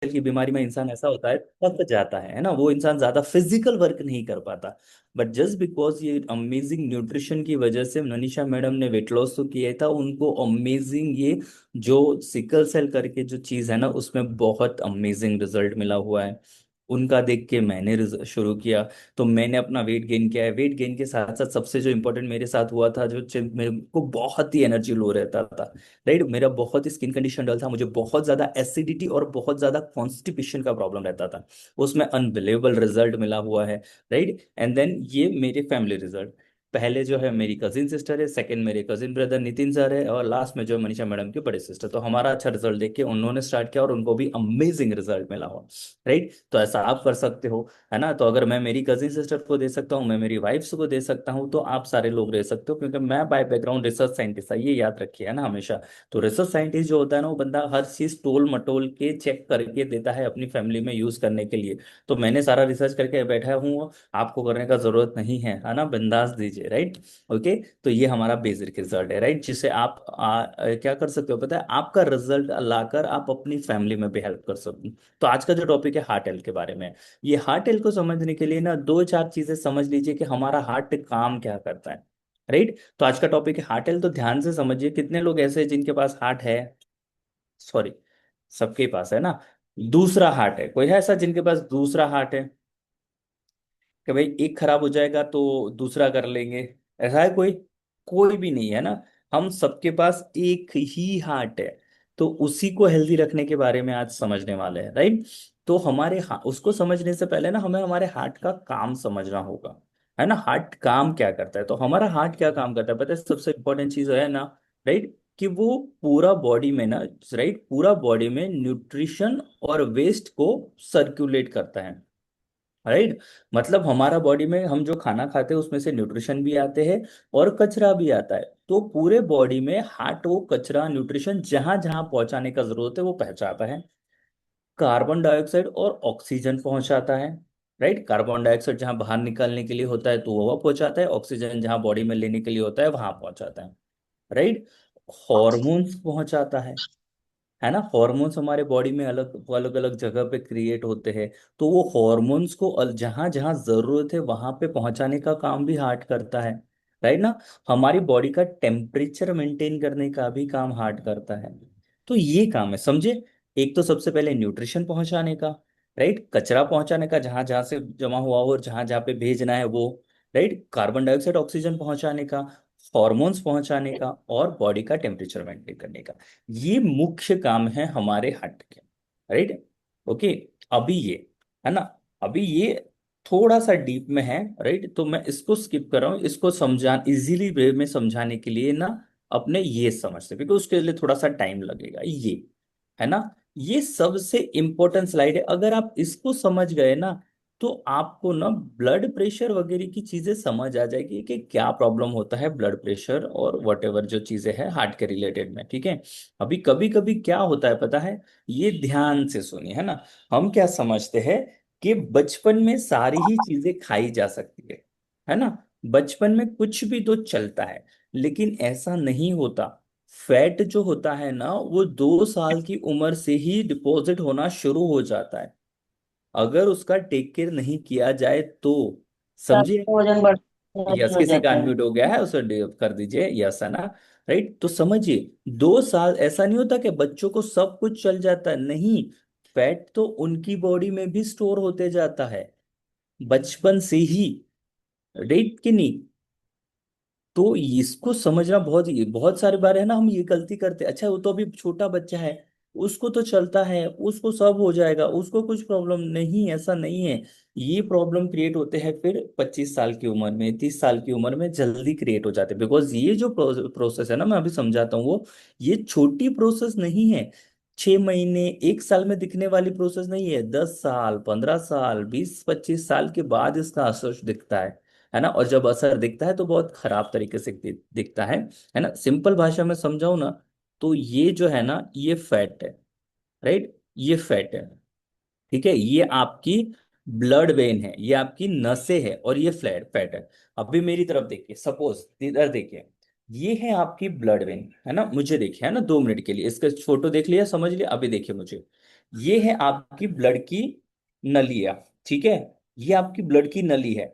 की बीमारी में इंसान ऐसा होता है, थक जाता है ना, वो इंसान ज्यादा फिजिकल वर्क नहीं कर पाता। बट जस्ट बिकॉज ये अमेजिंग न्यूट्रिशन की वजह से मनीषा मैडम ने वेट लॉस तो किया था, उनको अमेजिंग ये जो सिकल सेल करके जो चीज है ना, उसमें बहुत अमेजिंग रिजल्ट मिला हुआ है। उनका देख के मैंने शुरू किया। तो मैंने अपना वेट गेन किया है। वेट गेन के साथ साथ सबसे जो इम्पोर्टेंट मेरे साथ हुआ था, जो मेरे को बहुत ही एनर्जी लो रहता था, राइट, मेरा बहुत ही स्किन कंडीशन डल था, मुझे बहुत ज्यादा एसिडिटी और बहुत ज्यादा कॉन्स्टिपेशन का प्रॉब्लम रहता था। उसमें अनबिलीवेबल रिजल्ट मिला हुआ है, राइट। एंड देन ये मेरे फैमिली रिजल्ट, पहले जो है मेरी कजिन सिस्टर है, सेकंड मेरे कजिन ब्रदर नितिन सर है, और लास्ट में जो है मनीषा मैडम के बड़े सिस्टर। तो हमारा अच्छा रिजल्ट देख के उन्होंने स्टार्ट किया और उनको भी अमेजिंग रिजल्ट मिला हुआ, राइट। तो ऐसा आप कर सकते हो, है ना। तो अगर मैं मेरी कजिन सिस्टर को दे सकता हूँ, मैं मेरी वाइफ्स को दे सकता हूँ, तो आप सारे लोग दे सकते हो, क्योंकि मैं बाय बैकग्राउंड रिसर्च साइंटिस्ट है, ये याद रखिए, है ना, हमेशा। तो रिसर्च साइंटिस्ट जो होता है ना, वो बंदा हर चीज टोल मटोल के चेक करके देता है अपनी फैमिली में यूज करने के लिए। तो मैंने सारा रिसर्च करके बैठा हूँ, आपको करने का जरूरत नहीं है ना, बिंदास दीजिए, राइट। ओके। तो ये हमारा बेसिक रिजल्ट है, राइट, जिससे आप क्या कर सकते हो पता है, आपका रिजल्ट लाकर आप अपनी फैमिली में भी हेल्प कर सकते हो। तो आज का जो टॉपिक है हार्ट हेल्थ के बारे में, ये हार्ट हेल्थ को समझने के लिए ना दो चार चीजें समझ लीजिए कि हमारा हार्ट काम क्या करता है, राइट। तो आज का टॉपिक है हार्ट हेल्थ, तो ध्यान से समझिए। कितने लोग ऐसे हैं जिनके पास हार्ट है? सॉरी, सबके पास है ना। दूसरा हार्ट है, कोई है ऐसा जिनके पास दूसरा हार्ट है? कि भाई एक खराब हो जाएगा तो दूसरा कर लेंगे, ऐसा है कोई? कोई भी नहीं है ना। हम सबके पास एक ही हार्ट है। तो उसी को हेल्दी रखने के बारे में आज समझने वाले हैं, राइट। तो उसको समझने से पहले ना हमें हमारे हार्ट का काम समझना होगा, है ना। हार्ट काम क्या करता है? तो हमारा हार्ट क्या काम करता है पता है? सबसे इंपॉर्टेंट चीज है ना, राइट, कि वो पूरा बॉडी में ना, राइट, पूरा बॉडी में न्यूट्रिशन और वेस्ट को सर्कुलेट करता है, राइट। मतलब हमारा बॉडी में हम जो खाना खाते हैं उसमें से न्यूट्रिशन भी आते हैं और कचरा भी आता है। तो पूरे बॉडी में हार्ट वो कचरा न्यूट्रिशन जहां जहां पहुंचाने का जरूरत है वो पहुंचाता है। कार्बन डाइऑक्साइड और ऑक्सीजन पहुंचाता है, राइट। कार्बन डाइऑक्साइड जहां बाहर निकालने के लिए होता है तो वो पहुंचाता है, ऑक्सीजन जहां बॉडी में लेने के लिए होता है वहां पहुंचाता है, राइट। हॉर्मोन्स पहुंचाता है ना। हॉर्मोन्स हमारे बॉडी में अलग अलग अलग जगह पे क्रिएट होते हैं। तो वो हॉर्मोन्स को जहां जहां जरूरत है वहां पे पहुंचाने का काम भी हार्ट करता है, राइट ना। हमारी बॉडी का टेम्परेचर मेंटेन करने का भी काम हार्ट करता है। तो ये काम है, समझे। एक तो सबसे पहले न्यूट्रिशन पहुंचाने का, राइट, कचरा पहुंचाने का जहां जहां से जमा हुआ हो और जहां जहां पे भेजना है वो, राइट, कार्बन डाइऑक्साइड ऑक्सीजन पहुंचाने का, हॉर्मोन्स पहुंचाने का, और बॉडी का टेम्परेचर मेंटेन करने का। ये मुख्य काम है हमारे हार्ट के, राइट। ओके। अभी ये, है ना, अभी ये थोड़ा सा डीप में है, राइट। तो मैं इसको स्किप कर रहा हूँ, इसको समझा इजीली वे में समझाने के लिए ना, अपने ये समझते, क्योंकि उसके लिए थोड़ा सा टाइम लगेगा ये, है ना। ये सबसे इंपॉर्टेंट स्लाइड है। अगर आप इसको समझ गए ना, तो आपको ना ब्लड प्रेशर वगैरह की चीजें समझ आ जाएगी कि क्या प्रॉब्लम होता है ब्लड प्रेशर और वट एवर जो चीजें हैं हार्ट के रिलेटेड में, ठीक है। अभी कभी कभी क्या होता है पता है, ये ध्यान से सुनिए, है ना। हम क्या समझते हैं कि बचपन में सारी ही चीजें खाई जा सकती है ना, बचपन में कुछ भी तो चलता है, लेकिन ऐसा नहीं होता। फैट जो होता है ना, वो 2 साल की उम्र से ही डिपॉजिट होना शुरू हो जाता है, अगर उसका टेक केयर नहीं किया जाए तो, समझिए। वजन बढ़ना यस, शुरू हो किसी का जाता है। अनम्यूट हो गया है, उसे कर दीजिए, यस, है ना, राइट। तो समझिए, 2 साल ऐसा नहीं होता कि बच्चों को सब कुछ चल जाता है, नहीं। फैट तो उनकी बॉडी में भी स्टोर होते जाता है बचपन से ही, राइट कि नहीं। तो इसको समझना बहुत सारी बार है ना, हम ये गलती करते हैं, अच्छा वो तो अभी छोटा बच्चा है, उसको तो चलता है, उसको सब हो जाएगा, उसको कुछ प्रॉब्लम नहीं, ऐसा नहीं है। ये प्रॉब्लम क्रिएट होते हैं फिर 25 साल की उम्र में, 30 साल की उम्र में जल्दी क्रिएट हो जाते हैं, बिकॉज ये जो प्रोसेस है ना, मैं अभी समझाता हूँ वो, ये छोटी प्रोसेस नहीं है। 6 महीने 1 साल में दिखने वाली प्रोसेस नहीं है, 10 साल 15 साल 20 25 साल के बाद इसका असर दिखता है ना। और जब असर दिखता है तो बहुत खराब तरीके से दिखता है ना। सिंपल भाषा में समझाऊं ना, तो ये जो है ना, ये फैट है, राइट, ये फैट है, ठीक है। ये आपकी ब्लड वेन है, ये आपकी नसें है, और ये फ्लैट फैट है। अभी मेरी तरफ देखिए, सपोज इधर देखिए, ये है आपकी ब्लड वेन, है ना, मुझे देखिए, है ना, 2 मिनट के लिए इसका फोटो देख लिया, समझ लिया, अभी देखिए मुझे, ये है आपकी ब्लड की नलिया, ठीक है। ये आपकी ब्लड की नली है।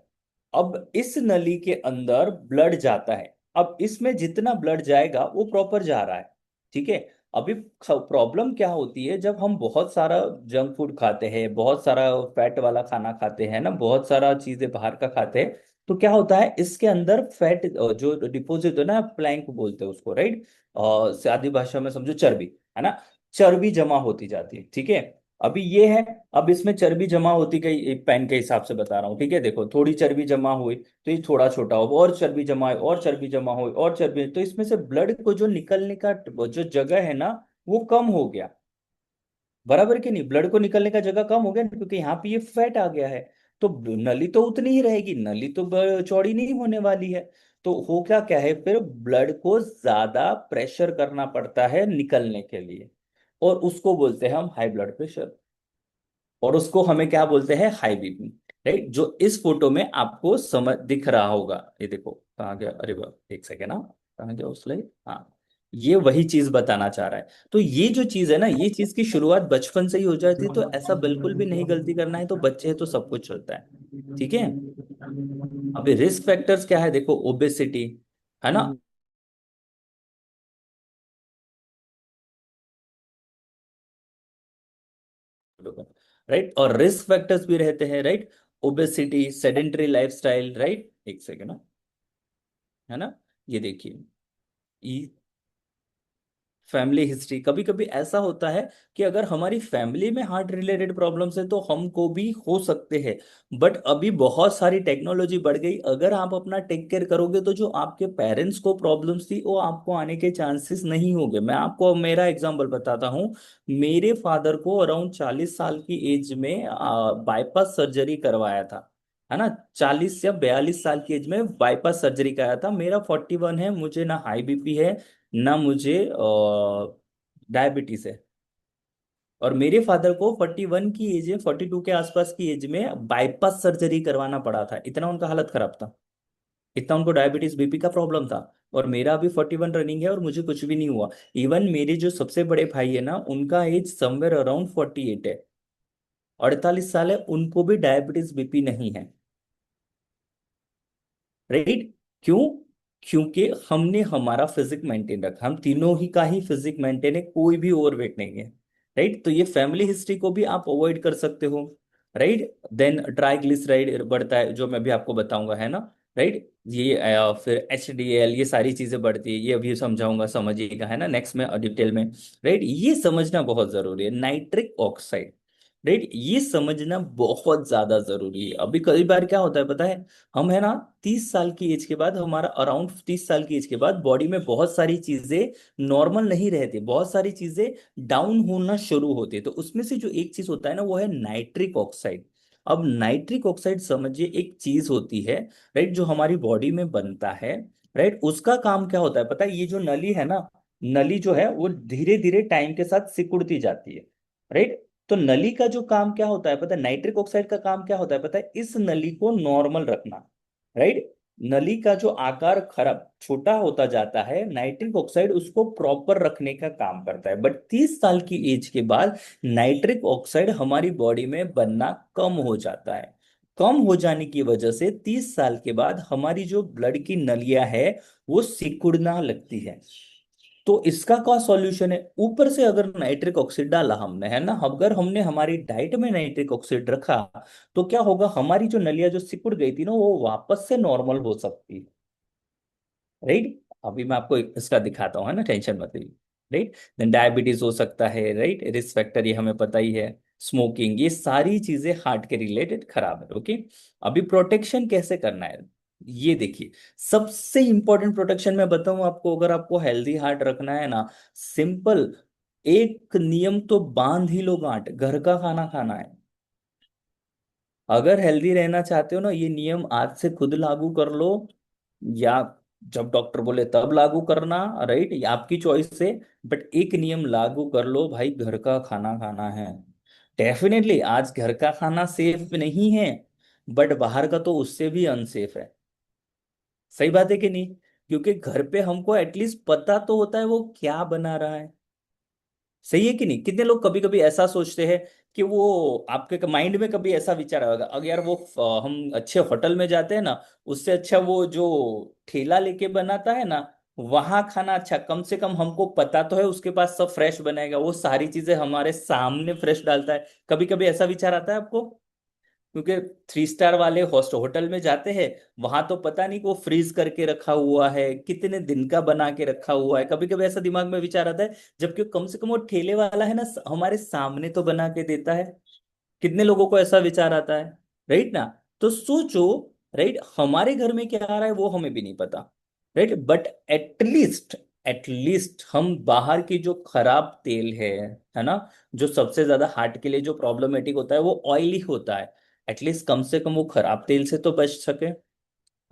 अब इस नली के अंदर ब्लड जाता है। अब इसमें जितना ब्लड जाएगा वो प्रॉपर जा रहा है, ठीक है। अभी प्रॉब्लम क्या होती है, जब हम बहुत सारा जंक फूड खाते हैं, बहुत सारा फैट वाला खाना खाते हैं ना, बहुत सारा चीजें बाहर का खाते हैं, तो क्या होता है इसके अंदर फैट जो डिपोजिट है ना, प्लैंक बोलते हैं उसको, राइट। सादी भाषा में समझो चर्बी, है ना। चर्बी जमा होती जाती है, ठीक है। अभी ये है, अब इसमें चर्बी जमा होती गई, एक पेन के हिसाब से बता रहा हूँ, ठीक है। देखो थोड़ी चर्बी जमा हुई तो ये थोड़ा छोटा हो, और चर्बी जमा हुई, और चर्बी जमा हुई, और चर्बी, तो इसमें से ब्लड को जो निकलने का जो जगह है ना, वो कम हो गया। बराबर कि नहीं, ब्लड को निकलने का जगह कम हो गया ना, क्योंकि यहाँ पे ये फैट आ गया है। तो नली तो उतनी ही रहेगी, नली तो चौड़ी नहीं होने वाली है। तो हो क्या क्या है, फिर ब्लड को ज्यादा प्रेशर करना पड़ता है निकलने के लिए, और उसको बोलते हैं हम हाई ब्लड प्रेशर। और उसको हमें क्या बोलते हैं, हाई बीपी, राइट। जो इस फोटो में आपको समझ दिख रहा होगा, ये देखो कहाँ गया, अरे वाह, एक सेकेंड, हाँ कहाँ गया उस लाइट, हाँ। ये वही चीज बताना चाह रहा है। तो ये जो चीज है ना, ये चीज की शुरुआत बचपन से ही हो जाती है, तो ऐसा बिल्कुल भी नहीं गलती करना है, तो बच्चे हैं तो सब कुछ चलता है, ठीक है। अभी रिस्क फैक्टर्स क्या है, देखो ओबेसिटी, है ना, राइट। और रिस्क फैक्टर्स भी रहते हैं, right. Obesity, sedentary lifestyle, right, एक सेकेंड ना, है ना। ये देखिए, फैमिली हिस्ट्री, कभी कभी ऐसा होता है कि अगर हमारी फैमिली में हार्ट रिलेटेड प्रॉब्लम्स है तो हमको भी हो सकते हैं। बट अभी बहुत सारी टेक्नोलॉजी बढ़ गई, अगर आप अपना टेक केयर करोगे तो जो आपके पेरेंट्स को प्रॉब्लम्स थी वो आपको आने के चांसेस नहीं होंगे। मैं आपको मेरा एग्जांपल बताता हूँ। मेरे फादर को अराउंड 40 साल की एज में बाईपास सर्जरी करवाया था, है ना। 40 या 42 साल की एज में बाईपास सर्जरी कराया था। मेरा 41 है, मुझे ना हाई बीपी है, ना मुझे डायबिटीज है। और मेरे फादर को 41 की एज में, 42 के आसपास की एज में बाईपास सर्जरी करवाना पड़ा था, इतना उनका हालत खराब था, इतना उनको डायबिटीज बीपी का प्रॉब्लम था। और मेरा अभी 41 रनिंग है और मुझे कुछ भी नहीं हुआ। इवन मेरे जो सबसे बड़े भाई है ना, उनका एज समवेयर अराउंड 48 है, 48 साल है, उनको भी डायबिटीज बीपी नहीं है, राइट। क्यों? क्योंकि हमने हमारा फिजिक मेंटेन रखा, हम तीनों ही का ही फिजिक मेंटेन है, कोई भी ओवरवेट नहीं है, राइट। तो ये फैमिली हिस्ट्री को भी आप अवॉइड कर सकते हो, राइट। देन ट्राइग्लिसराइड बढ़ता है, जो मैं भी आपको बताऊंगा, है ना, राइट। ये फिर HDL, ये सारी चीजें बढ़ती है, ये अभी समझाऊंगा, समझिएगा, है ना, नेक्स्ट में डिटेल में, राइट। ये समझना बहुत जरूरी है, नाइट्रिक ऑक्साइड, राइट, ये समझना बहुत ज्यादा जरूरी है। अभी कई बार क्या होता है पता है, हम है ना 30 साल की एज के बाद, हमारा अराउंड 30 साल की एज के बाद बॉडी में बहुत सारी चीजें नॉर्मल नहीं रहती, बहुत सारी चीजें डाउन होना शुरू होती है। तो उसमें से जो एक चीज होता है ना, वो है नाइट्रिक ऑक्साइड। अब नाइट्रिक ऑक्साइड समझिए एक चीज होती है, राइट, जो हमारी बॉडी में बनता है, राइट। उसका काम क्या होता है पता है, ये जो नली है ना, नली जो है वो धीरे धीरे टाइम के साथ सिकुड़ती जाती है, राइट। तो नली का जो काम क्या होता है पता है, नाइट्रिक ऑक्साइड का काम क्या होता है पता है, इस नली को नॉर्मल रखना, राइट। नली का जो आकार खराब छोटा होता जाता है, नाइट्रिक ऑक्साइड उसको प्रॉपर रखने का काम करता है। बट 30 साल की एज के बाद नाइट्रिक ऑक्साइड हमारी बॉडी में बनना कम हो जाता है। कम हो जाने की वजह से 30 साल के बाद हमारी जो ब्लड की नलियां है वो सिकुड़ना लगती है। तो इसका क्या सॉल्यूशन है, ऊपर से अगर नाइट्रिक ऑक्साइड डाला हमने, है ना, अगर हमने हमारी डाइट में नाइट्रिक ऑक्साइड रखा, तो क्या होगा, हमारी जो नलियां जो सिकुड़ गई थी ना, वो वापस से नॉर्मल हो सकती है, राइट। अभी मैं आपको इसका दिखाता हूँ, है ना, टेंशन मत लीजिए, राइट। देन डायबिटीज हो सकता है, राइट, रिस्क फैक्टर ये हमें पता ही है, स्मोकिंग, ये सारी चीजें हार्ट के रिलेटेड खराब है, ओके। अभी प्रोटेक्शन कैसे करना है, ये देखिए, सबसे इंपॉर्टेंट प्रोटेक्शन मैं बताऊं आपको, अगर आपको हेल्दी हार्ट रखना है ना, सिंपल एक नियम तो बांध ही लो गांठ, घर का खाना खाना है। अगर हेल्दी रहना चाहते हो ना, ये नियम आज से खुद लागू कर लो, या जब डॉक्टर बोले तब लागू करना, राइट, ये आपकी चॉइस है। बट एक नियम लागू कर लो भाई, घर का खाना खाना है। डेफिनेटली आज घर का खाना सेफ नहीं है, बट बाहर का तो उससे भी अनसेफ है। सही बात है कि नहीं? क्योंकि घर पे हमको एटलीस्ट पता तो होता है वो क्या बना रहा है, सही है कि नहीं? कितने लोग कभी कभी ऐसा सोचते हैं कि वो आपके माइंड में कभी ऐसा विचार आएगा, अगर यार वो हम अच्छे होटल में जाते हैं ना, उससे अच्छा वो जो ठेला लेके बनाता है ना, वहां खाना अच्छा, कम से कम हमको पता तो है उसके पास सब फ्रेश बनाएगा, वो सारी चीजें हमारे सामने फ्रेश डालता है। कभी कभी ऐसा विचार आता है आपको? क्योंकि 3 स्टार वाले होटल में जाते हैं, वहां तो पता नहीं कि वो फ्रीज करके रखा हुआ है, कितने दिन का बना के रखा हुआ है, कभी कभी ऐसा दिमाग में विचार आता है। जबकि कम से कम वो ठेले वाला है ना, हमारे सामने तो बना के देता है। कितने लोगों को ऐसा विचार आता है? राइट ना? तो सोचो, राइट, हमारे घर में क्या आ रहा है वो हमें भी नहीं पता, राइट, बट एटलीस्ट, एटलीस्ट हम बाहर की जो खराब तेल है ना, जो सबसे ज्यादा हार्ट के लिए जो प्रॉब्लमेटिक होता है वो ऑयली होता है, एटलीस्ट कम से कम वो खराब तेल से तो बच सके,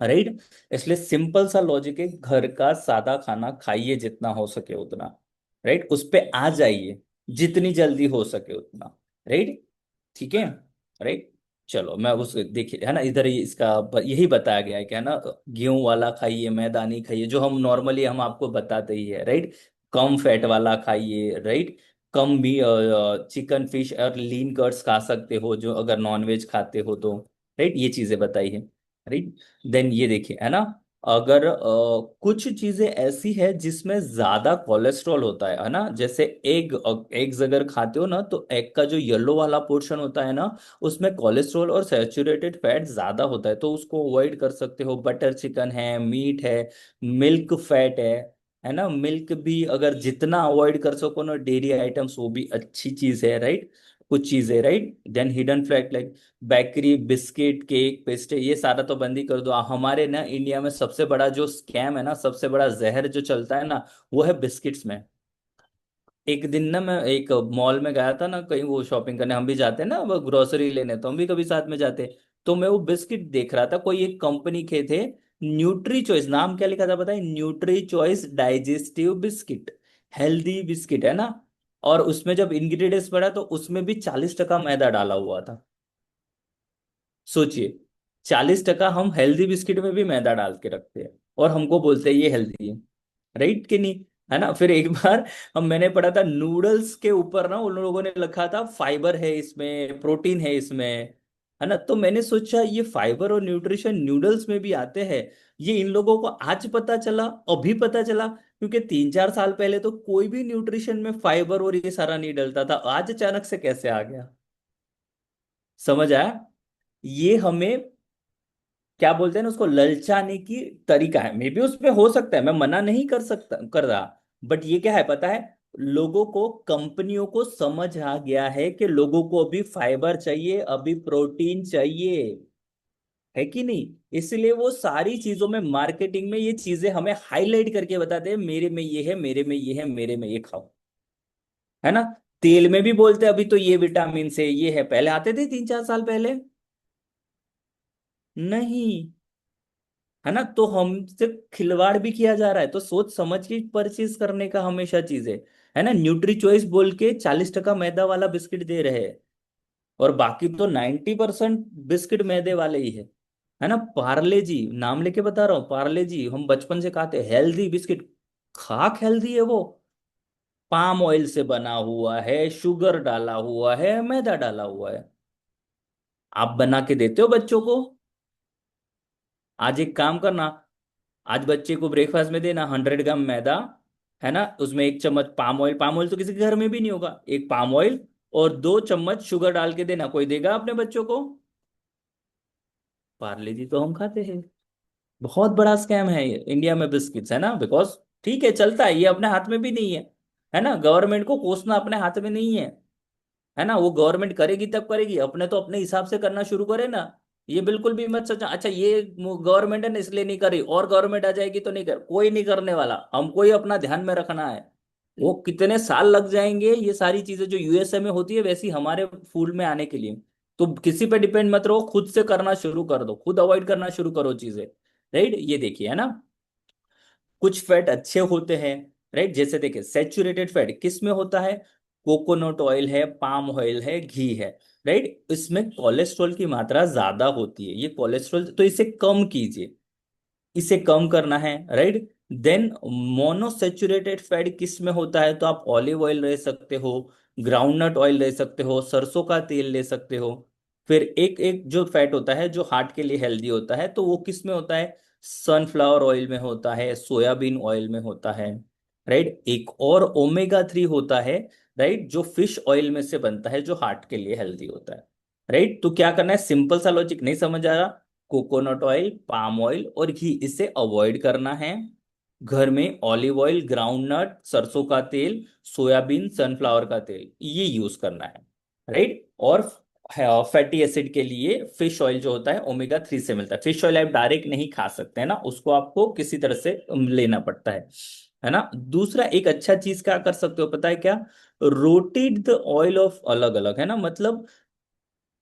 राइट। इसलिए सिंपल सा लॉजिक है, घर का सादा खाना खाइए जितना हो सके उतना, राइट, उस पे आ जाइए जितनी जल्दी हो सके उतना, राइट। ठीक है, राइट। चलो मैं उस देखिए, है ना, इधर इसका यही बताया गया है, क्या है ना, गेहूं वाला खाइए, मैदा नहीं खाइए, जो हम नॉर्मली हम आपको बताते ही है, राइट। कम फैट वाला खाइए, राइट। कम भी चिकन फिश और लीन कट्स खा सकते हो, जो अगर नॉनवेज खाते हो तो, राइट, ये चीजें बताई है, राइट। देन ये देखिए, है ना, अगर कुछ चीजें ऐसी है जिसमें ज्यादा कोलेस्ट्रॉल होता है ना, जैसे एग, एग्स अगर खाते हो ना, तो एग का जो येलो वाला पोर्शन होता है ना, उसमें कोलेस्ट्रॉल और सैचुरेटेड फैट ज्यादा होता है, तो उसको अवॉइड कर सकते हो। बटर चिकन है, मीट है, मिल्क फैट है ना, मिल्क भी अगर जितना अवॉइड कर सको ना, डेयरी आइटम्स, वो भी अच्छी चीज है, राइट। कुछ चीजें, right. Then hidden fat like bakery, biscuit, cake, pastry, ये सारा तो बंद ही कर दो। हमारे ना इंडिया में सबसे बड़ा जो स्कैम है ना, सबसे बड़ा जहर जो चलता है ना, वो है बिस्किट्स में। एक दिन ना मैं एक मॉल में गया था ना, कहीं वो शॉपिंग करने, हम भी जाते हैं ना वो ग्रोसरी लेने, तो हम भी कभी साथ में जाते। तो मैं वो बिस्किट देख रहा था, कोई एक कंपनी के थे, न्यूट्री चॉइस, नाम क्या लिखा था बताए, nutri choice digestive biscuit, healthy biscuit है ना। और उसमें जब इंग्रेडिएंट्स पढ़ा तो उसमें भी 40% मैदा डाला हुआ था। सोचिए, 40% हम हेल्दी बिस्किट में भी मैदा डाल के रखते हैं, और हमको बोलते हैं ये हेल्दी है, राइट कि नहीं? है ना। फिर एक बार हम मैंने पढ़ा था नूडल्स के ऊपर ना, उन लोगों ने लिखा था फाइबर है इसमें, प्रोटीन है इसमें, है ना। तो मैंने सोचा ये फाइबर और न्यूट्रिशन नूडल्स में भी आते हैं, ये इन लोगों को आज पता चला, अभी पता चला, क्योंकि 3-4 साल पहले तो कोई भी न्यूट्रिशन में फाइबर और ये सारा नहीं डलता था, आज अचानक से कैसे आ गया? समझ आया? ये हमें क्या बोलते हैं ना, उसको ललचाने की तरीका है, मे बी उसमें हो सकता है, मैं मना नहीं कर सकता, कर रहा, बट ये क्या है पता है, लोगों को, कंपनियों को समझ आ गया है कि लोगों को अभी फाइबर चाहिए, अभी प्रोटीन चाहिए, है कि नहीं? इसलिए वो सारी चीजों में, मार्केटिंग में ये चीजें हमें हाईलाइट करके बताते हैं, मेरे में ये है, मेरे में ये है, मेरे में ये खाओ, है ना। तेल में भी बोलते हैं अभी तो ये विटामिन से ये है, पहले आते थे 3-4 साल पहले, नहीं, है ना। तो हमसे खिलवाड़ भी किया जा रहा है, तो सोच समझ के परचेज करने का हमेशा चीज है ना। न्यूट्री चॉइस बोल के 40% मैदा वाला बिस्किट दे रहे हैं, और बाकी तो 90% बिस्किट मैदे वाले ही है ना। पार्ले जी, नाम लेके बता रहा हूँ, पार्ले जी हम बचपन से खाते, हेल्दी बिस्किट, खाक हेल्दी है वो, पाम ऑयल से बना हुआ है, शुगर डाला हुआ है, मैदा डाला हुआ है। आप बना के देते हो बच्चों को? आज एक काम करना, आज बच्चे को ब्रेकफास्ट में देना 100 ग्राम मैदा, है ना, उसमें 1 चम्मच पाम ऑयल, पाम ऑयल तो किसी के घर में भी नहीं होगा, एक पाम ऑयल, और 2 चम्मच शुगर डाल के देना, कोई देगा अपने बच्चों को? पार्ले जी तो हम खाते हैं। बहुत बड़ा स्कैम है ये इंडिया में बिस्किट्स, है ना, बिकॉज ठीक है चलता है, ये अपने हाथ में भी नहीं है ना, गवर्नमेंट को कोसना अपने हाथ में नहीं है ना। वो गवर्नमेंट करेगी तब करेगी, अपने तो अपने हिसाब से करना शुरू करे ना। ये बिल्कुल भी मत सोचना अच्छा ये गवर्नमेंट है ना इसलिए नहीं कर रही, और गवर्नमेंट आ जाएगी तो नहीं कर, कोई नहीं करने वाला, हमको ही अपना ध्यान में रखना है। वो कितने साल लग जाएंगे ये सारी चीजें जो यूएसए में होती है वैसी हमारे फूड में आने के लिए, तो किसी पे डिपेंड मत रहो, खुद से करना शुरू कर दो, खुद अवॉइड करना शुरू करो चीजें, राइट। ये देखिए, है ना, कुछ फैट अच्छे होते हैं, राइट, जैसे देखिए सेचुरेटेड फैट किस में होता है, कोकोनट ऑयल है, पाम ऑयल है, घी है, राइट। इसमें कोलेस्ट्रॉल की मात्रा ज्यादा होती है, ये कोलेस्ट्रॉल तो इसे कम कीजिए, इसे कम करना है, राइट। देन मोनोसेचुरेटेड फैट किस में होता है, तो आप ऑलिव ऑयल ले सकते हो, ग्राउंडनट ऑयल ले सकते हो, सरसों का तेल ले सकते हो। फिर एक एक जो फैट होता है जो हार्ट के लिए हेल्दी होता है, तो वो किस में होता है, सनफ्लावर ऑयल में होता है, सोयाबीन ऑयल में होता है, राइट। एक और ओमेगा 3 होता है, राइट, जो फिश ऑयल में से बनता है, जो हार्ट के लिए हेल्दी होता है, राइट। तो क्या करना है, सिंपल सा लॉजिक, नहीं समझ आ रहा, कोकोनट ऑयल, पाम ऑयल और घी, इसे अवॉइड करना है। घर में ऑलिव ऑयल, ग्राउंडनट, सरसों का तेल, सोयाबीन, सनफ्लावर का तेल, ये यूज करना है, राइट। और फैटी एसिड के लिए फिश ऑयल जो होता है ओमेगा 3 से मिलता है। फिश ऑयल आप डायरेक्ट नहीं खा सकते हैं ना, उसको आपको किसी तरह से लेना पड़ता है ना। दूसरा एक अच्छा चीज क्या कर सकते हो पता है क्या, रोटेट द ऑयल ऑफ अलग अलग, है ना, मतलब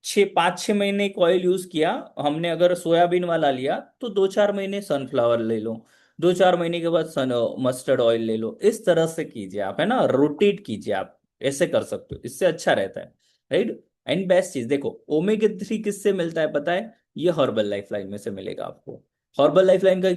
5-6 महीने एक ऑयल यूज किया हमने, अगर सोयाबीन वाला लिया तो 2-4 महीने सनफ्लावर ले लो, 2-4 महीने के बाद सन मस्टर्ड ऑयल ले लो, इस तरह से कीजिए आप, है ना, रोटेट कीजिए आप, ऐसे कर सकते हो, इससे अच्छा रहता है, राइट। एंड बेस्ट चीज देखो, ओमेगा 3 किससे मिलता है पता है, ये हर्बल लाइफ लाइन में से मिलेगा आपको। हर्बल लाइफ लाइन का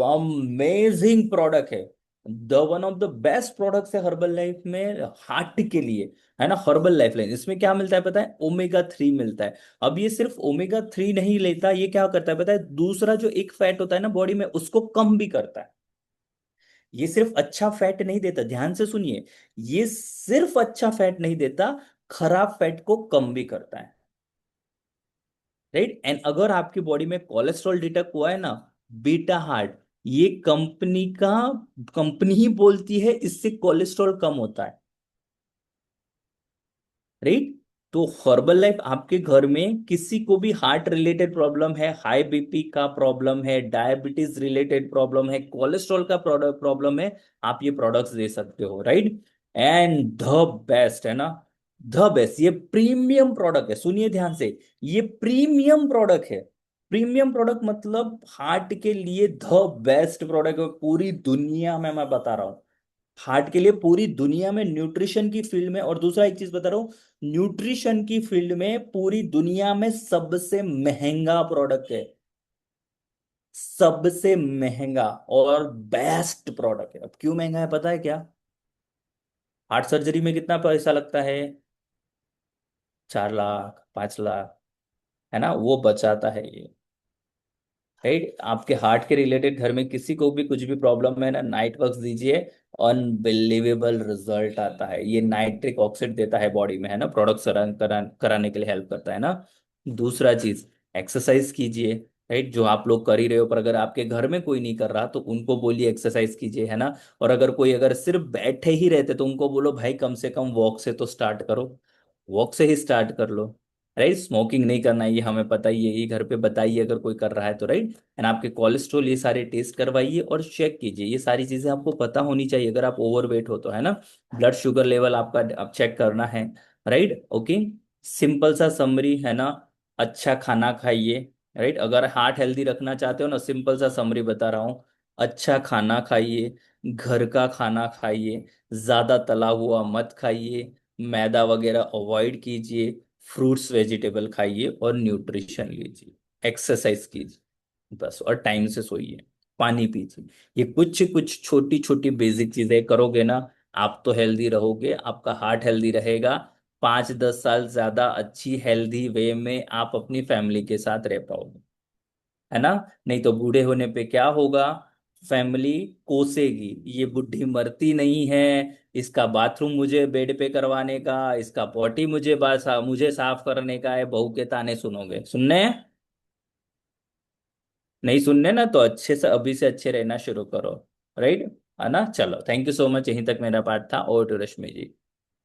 अमेजिंग प्रोडक्ट है, the one of the best products है हर्बल लाइफ में हार्ट के लिए, है ना। हर्बल लाइफलाइन, इसमें क्या मिलता है पता है, ओमेगा 3 मिलता है। अब ये सिर्फ ओमेगा 3 नहीं लेता, ये क्या करता है पता है, दूसरा जो एक फैट होता है ना बॉडी में, उसको कम भी करता है। ये सिर्फ अच्छा फैट नहीं देता, ध्यान से सुनिए, ये सिर्फ अच्छा फैट नहीं देता, खराब फैट को कम भी करता है, राइट। एंड अगर आपकी बॉडी में कोलेस्ट्रॉल डिटेक्ट हुआ है ना, बीटा हार्ट, ये कंपनी ही बोलती है इससे कोलेस्ट्रॉल कम होता है, राइट। तो हर्बल लाइफ आपके घर में किसी को भी हार्ट रिलेटेड प्रॉब्लम है, हाई बीपी का प्रॉब्लम है, डायबिटीज रिलेटेड प्रॉब्लम है, कोलेस्ट्रॉल का प्रॉब्लम है, आप ये प्रोडक्ट्स दे सकते हो, राइट। एंड द बेस्ट, है ना, द बेस्ट, ये प्रीमियम प्रोडक्ट है, सुनिए ध्यान से, ये प्रीमियम प्रोडक्ट है। प्रीमियम प्रोडक्ट मतलब हार्ट के लिए द बेस्ट प्रोडक्ट है पूरी दुनिया में, मैं बता रहा हूँ, हार्ट के लिए पूरी दुनिया में, न्यूट्रिशन की फील्ड में। और दूसरा एक चीज बता रहा हूँ, न्यूट्रिशन की फील्ड में पूरी दुनिया में सबसे महंगा प्रोडक्ट है, सबसे महंगा और बेस्ट प्रोडक्ट है। अब क्यों महंगा है पता है क्या, हार्ट सर्जरी में कितना पैसा लगता है, 4 लाख, 5 लाख, है ना, वो बचाता है ये, राइट। आपके हार्ट के रिलेटेड घर में किसी को भी कुछ भी प्रॉब्लम है ना, नाइट वर्क्स दीजिए, अनबिलीवेबल रिजल्ट आता है। ये नाइट्रिक ऑक्साइड देता है बॉडी में, है ना, प्रोडक्ट्स कराने के लिए हेल्प करता है ना। दूसरा चीज, एक्सरसाइज कीजिए, राइट, जो आप लोग कर ही रहे हो, पर अगर आपके घर में कोई नहीं कर रहा तो उनको बोलिए एक्सरसाइज कीजिए, है ना। और अगर कोई अगर सिर्फ बैठे ही रहते तो उनको बोलो भाई कम से कम वॉक से तो स्टार्ट करो, वॉक से ही स्टार्ट कर लो, राइट। स्मोकिंग नहीं करना है, ये हमें पता ही है, ये घर पे बताइए अगर कोई कर रहा है तो, राइट। एंड आपके कोलेस्ट्रॉल ये सारे टेस्ट करवाइए और चेक कीजिए, ये सारी चीजें आपको पता होनी चाहिए, अगर आप ओवरवेट हो तो, है ना। ब्लड शुगर लेवल आपका आप चेक करना है, राइट, ओके। सिंपल सा समरी, है ना, अच्छा खाना खाइए, राइट। अगर हार्ट हेल्दी रखना चाहते हो ना, सिंपल सा समरी बता रहा हूँ, अच्छा खाना खाइए, घर का खाना खाइए, ज्यादा तला हुआ मत खाइए, मैदा वगैरह अवॉइड कीजिए, फ्रूट्स वेजिटेबल खाइए और न्यूट्रिशन लीजिए, एक्सरसाइज कीजिए, बस, और टाइम से सोइए, पानी पीजिए। ये कुछ कुछ छोटी छोटी बेसिक चीजें करोगे ना, आप तो हेल्दी रहोगे, आपका हार्ट हेल्दी रहेगा, 5-10 साल ज्यादा अच्छी हेल्दी वे में आप अपनी फैमिली के साथ रह पाओगे, है ना। नहीं तो बूढ़े होने पे क्या होगा, फैमिली कोसेगी, ये बुढ़ी मरती नहीं है, इसका बाथरूम मुझे बेड पे करवाने का, इसका पॉटी मुझे साफ करने का है, बहू के ताने सुनोगे, सुनने हैं? नहीं सुनने ना, तो अच्छे से अभी से अच्छे रहना शुरू करो, राइट, है ना। चलो, थैंक यू सो मच, यहीं तक मेरा पार्ट था, और टू रश्मि जी।